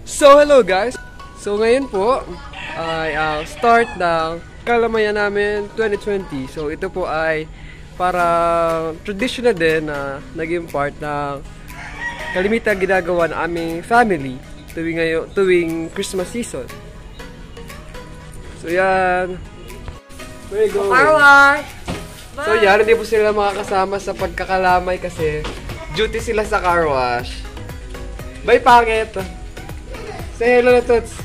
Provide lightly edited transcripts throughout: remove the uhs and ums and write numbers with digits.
So, hello guys! So, ngayon po ay start ng kalamayan namin 2020. So, ito po ay para traditional din na naging part ng kalimitan ginagawa ng aming family tuwing Christmas season. So, yan. Where you going? Carwash! So, yan. Hindi po sila makakasama sa pagkakalamay kasi duty sila sa car wash. Bye, pangit! Say hello na Tots!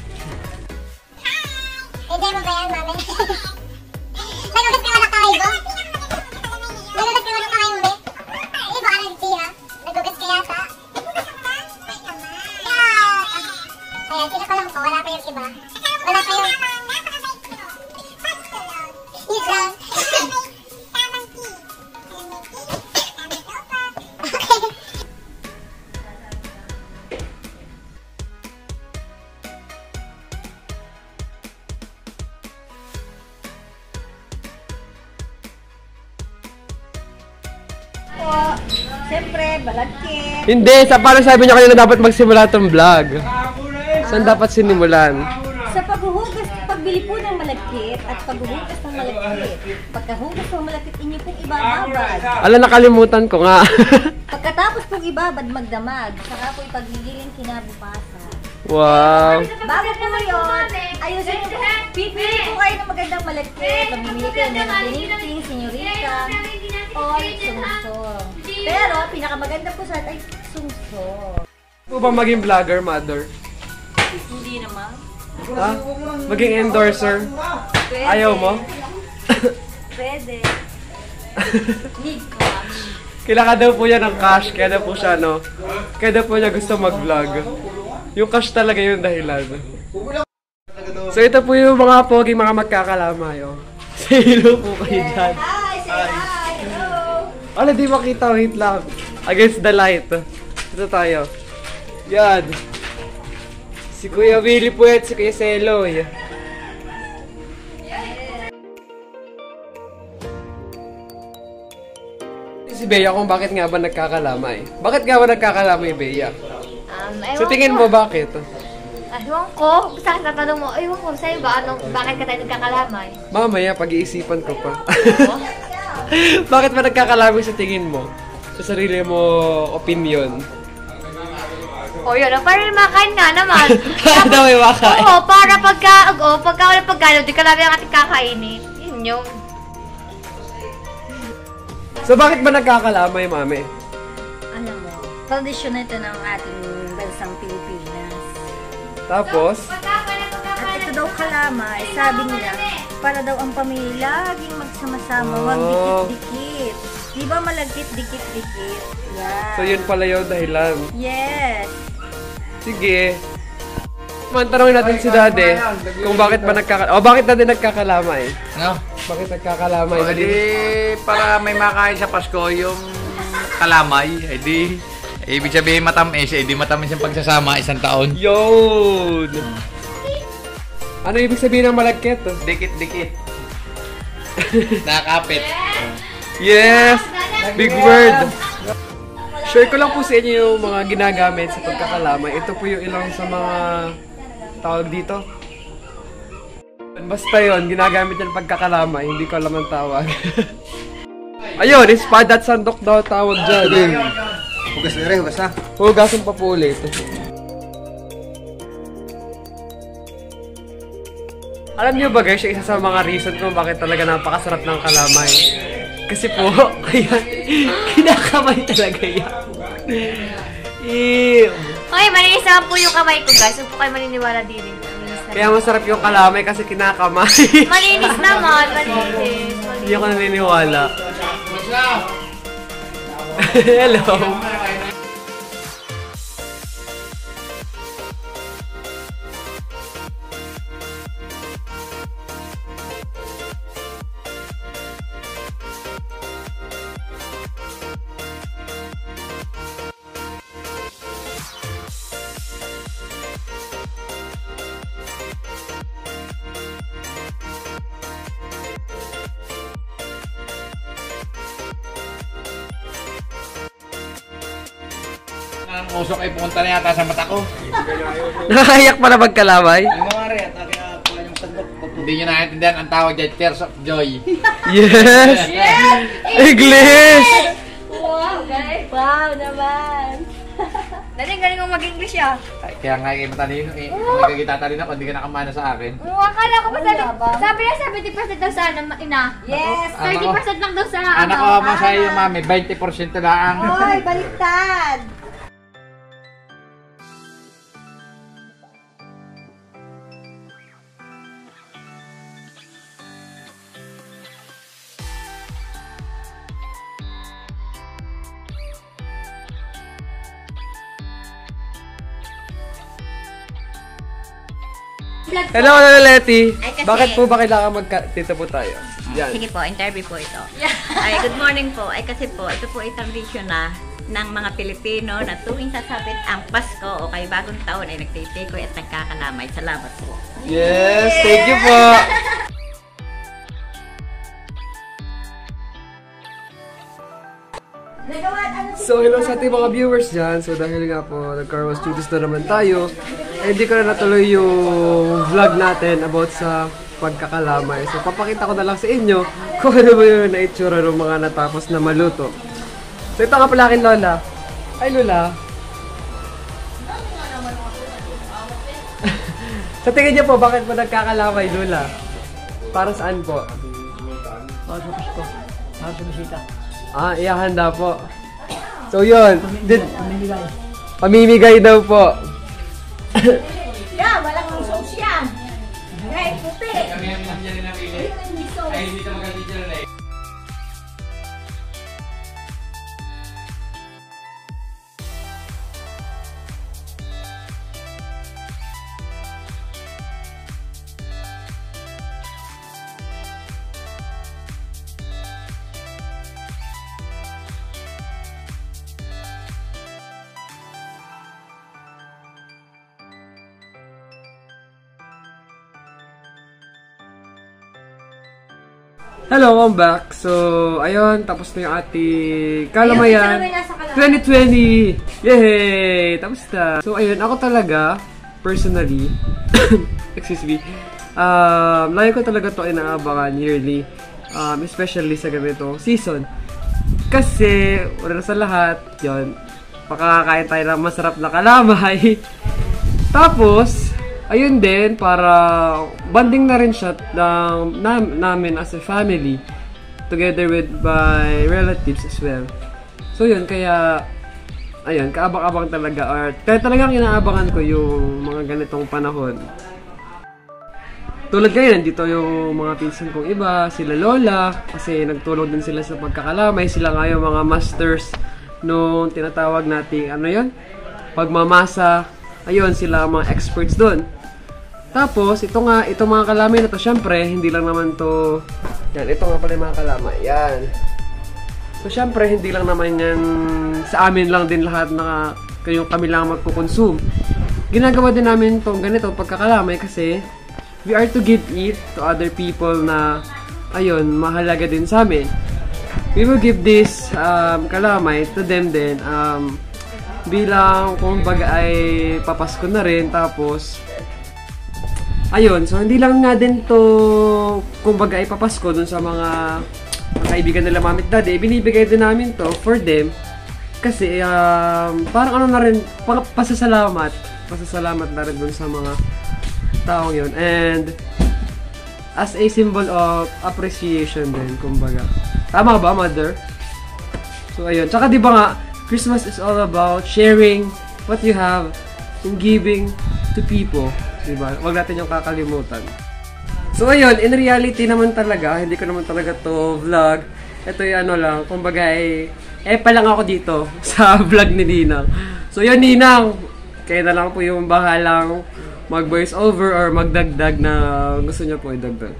Hindi mo ba yan, mami? Nagugat ka wala kayo, Bo? Nagugat ka wala kayo, Bo? Eh, baka nagtira. Nagugat ka yata. Ayan, sila ko lang po. Wala pa yung iba. Wala pa yung... Yun lang. Siyempre, balagkit. Hindi! Parang sabi niya kanina dapat magsimula itong vlog. Saan dapat sinimulan? Sa paghuhugas, pagbili po ng malagkit at paghuhugas ng malagkit. Pagkahugas ng malagkit, inyo pong ibababad. Ala, nakalimutan ko nga. Pagkatapos pong ibabad, magdamag. Saka po ipagigiling kinabukasan. Wow! Bago po yun, ayusin nyo po. Pipili po kayo ng magandang malagkit. Mamimili kayo ng tining-ting, senyorita, or sungsong. Pero, pinakamaganda po sa atin ay sungsong. Ano ba maging vlogger, mother? Hindi naman. Ha? Maging endorser? Pwede. Ayaw mo? Pwede. Need cash. Kailangan daw po yan ng cash, kaya daw po siya, no? Kaya daw po niya gusto mag-vlog. Yung cash talaga yung dahilan. So ito po yung mga pogi, mga magkakalamay, oh. Say hello po kayo dyan. Hi! Say hi! Hello! Ala, di makita, wait lang. Against the light. Ito tayo. Yan. Si Kuya Willie po at si Kuya Seloy. Si Bea kung bakit nga ba nagkakalamay. Bakit nga ba nagkakalamay, Bea? Sa tingin mo, bakit? Ewan ko. Sa akin tatanong mo, ewan ko sa'yo ba? Bakit ka tayo nagkakalamay? Mamaya, pag-iisipan ko pa. Bakit ba nagkakalamay sa tingin mo? Sa sarili mo opinion? O yun, para makain nga naman. Daw may makain. Oo, para pagka wala pagkano, di ka namin ang ating kakainin. Yun yung... So, bakit ba nagkakalamay, mami? Alam mo, tradisyon ito ng ating bansang Pilipinas. Tapos? At ito daw kalamay, sabi nila, para daw ang pamilya laging magsama-sama, Oh. wag dikit-dikit. Di ba malagkit dikit-dikit? Yeah. So, yun pala yung dahilan. Yes. Sige. Man, tanongin natin si Daddy kung bakit ba bakit Daddy nagkakalamay? Ano? Bakit nagkakalamay? O, di, para may makain sa Pasko yung kalamay, di, ibig sabihin matamis, di matamis yung pagsasama isang taon. Yun! Ano ibig sabihin ng malagkit? Dikit-dikit. Nakakapit. Yes! Big word! Share ko lang po sa inyo yung mga ginagamit sa pagkakalamay. Ito po yung ilang sa mga tawag dito. Basta yun, ginagamit ng pagkakalamay. Hindi ko alam ang tawag. Ayun, espada at sandok daw tawag dyan. Hugas na rin, hugas na. Hugasan pa po ulit. Alam niyo ba guys, yung isa sa mga reason kung bakit talaga napakasarap ng kalamay. Kasi po, kaya kinakamay talaga yan. Okay, malinis naman po yung kamay ko, guys. Huwag po kayo maniniwala din. Kaya masarap yung kalamay kasi kinakamay. Malinis naman, malinis. Hindi ako naniniwala. Hello. ang usok ay pumunta na yata sa mata ko. Nakakayak pala magkalamay. Yung mga rin, at kaya pala yung sandok. Hindi nyo nakaintindihan ang tawag dyan, tears of joy. Yes! English! Wow, guys. Wow naman. Dali, galing mo mag-English ah. Ay, kaya nga kayo matalino eh. Kung may kagitatalino ko, hindi ka nakamana sa akin. Akala ko ba Wala ba? sabi niya 70% daw sa ina. Yes. 30% lang daw sa Anak ko, masaya yung mami, 20% lang. Hoy, baliktad. Hello, Letty. Ay, kasi- Bakit po ba kailangan magka-tito po tayo? Yan. Sige po, interview po ito. Ay, good morning po. Ay, kasi po, ito po ay tradisyon na ng mga Pilipino na tuwing sasapit ang Pasko o kay bagong taon ay nagtitikoy at nagkakalamay. Salamat po. Yes, thank you po. So, hello sa ating mga viewers dyan. So, dahil nga po, nag-Car Wash Duties na naman tayo, eh, hindi ko na natuloy yung vlog natin about sa pagkakalamay. So, papakita ko na lang sa inyo kung ano ba yung naitsura ng mga natapos na maluto. So, ito nga pala akin, Lola. Ay, Lola. Sa tingin niyo po, bakit po nagkakalamay, Lola? Para saan po? Para sa Pasko. Para sa bisita. Ah, ihahanda po. So yun, Pamimigay. pamimigay daw po. Yeah, walang sauce yan. Right, puti. Kami ang nandiyan na pili. Ay, hindi ka magalit dyan eh. Hello, welcome back. So, ayun, tapos na yung ating kalamayan. 2020! Yay! Tapos na. So, ayun, ako talaga, personally, excuse me, lagi ko talaga to inaabangan yearly. Especially sa ganitong season. Kasi, una na sa lahat, yun, makakakain tayo ng masarap na kalamay. Tapos, ayun din, para bonding na rin siya namin as a family, together with my relatives as well. So yun, kaya, ayun, kaabang-abang talaga, or talagang inaabangan ko yung mga ganitong panahon. Tulad ngayon, nandito yung mga pinsan kong iba, sila Lola, kasi nagtulong din sila sa pagkakalamay, sila nga yung mga masters nung tinatawag nating, ano yun, pagmamasa. Ayun, sila ang mga experts doon. Tapos, itong mga kalamay na to, syempre, hindi lang naman to, yan, ito nga pala yung mga kalamay, yan. So, syempre, hindi lang naman yan, sa amin lang din lahat na kami lang magkukonsume. Ginagawa din namin itong ganito, pagkakalamay, kasi, we are to give it to other people na, ayun, mahalaga din sa amin. We will give this kalamay to them din, bilang, kung baga ay papasko na rin, tapos, ayun, so hindi lang nga din to kumbaga ay papasko dun sa mga kaibigan nila Mami at Daddy, binibigay din namin to for them kasi parang ano na rin, pasasalamat na rin dun sa mga taong yun, and as a symbol of appreciation din, kumbaga. Tama ba, Mother? So ayun, tsaka diba nga, Christmas is all about sharing what you have and giving to people. Diba? Huwag natin yung kakalimutan. So, ayun, in reality naman talaga, hindi ko naman talaga to vlog. Ito yung ano lang, kumbaga pa lang ako dito sa vlog ni Ninang. So, yun, Ninang, kayo na lang po yung bahalang mag-voice over or magdagdag na gusto niyo po idagdag.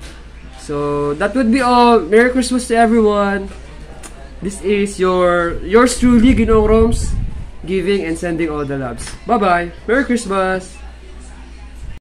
So, that would be all. Merry Christmas to everyone. This is yours truly, Ginoong Roms, giving and sending all the loves. Bye-bye. Merry Christmas!